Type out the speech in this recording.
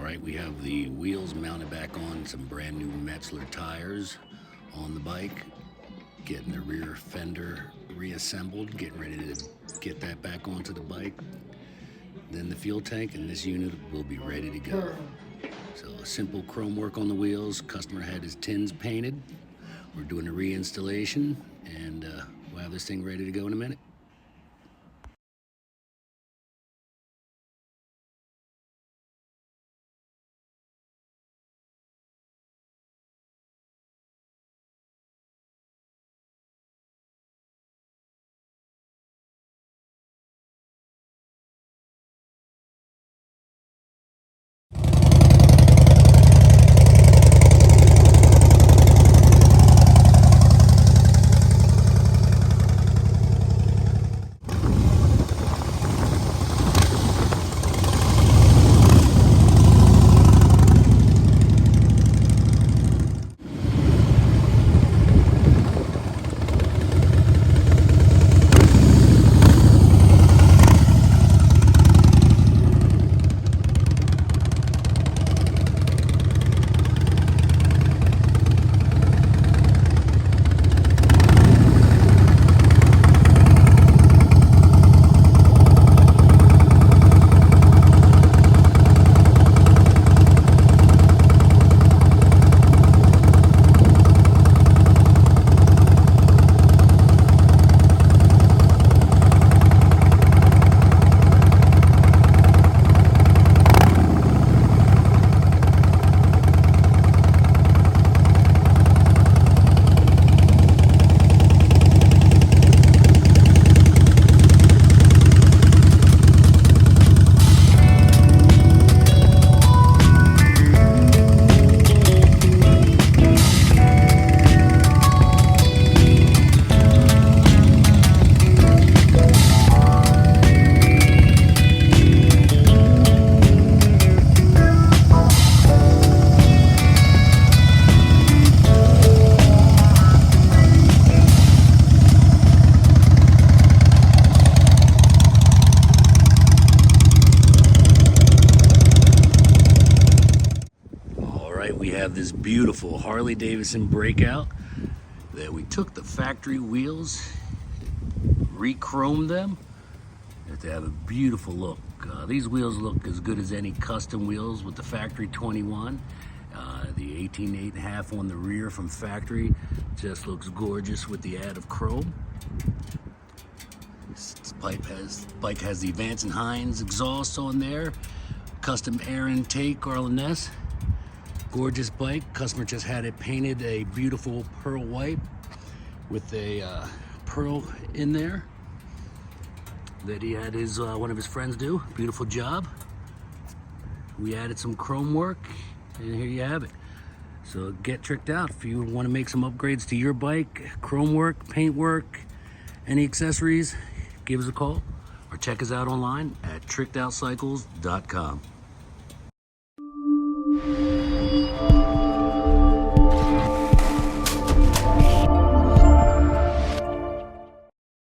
right, we have the wheels mounted back on some brand new Metzler tires on the bike, getting the rear fender reassembled, getting ready to get that back onto the bike. Then the fuel tank and this unit will be ready to go. So simple chrome work on the wheels. Customer had his tins painted. We're doing a reinstallation, and we'll have this thing ready to go in a minute. We have this beautiful Harley-Davidson Breakout that we took the factory wheels, re-chromed them to have a beautiful look. These wheels look as good as any custom wheels with the factory 21. The 18.8.5 on the rear from factory just looks gorgeous with the add of chrome. This bike has the Vance and Hines exhaust on there, custom air intake Arleness. Gorgeous bike. Customer just had it painted a beautiful pearl white with a pearl in there that he had his one of his friends do. Beautiful job. We added some chrome work, and here you have it. So get tricked out if you want to make some upgrades to your bike. Chrome work, paint work, any accessories, give us a call or check us out online at trickedOutcycles.com.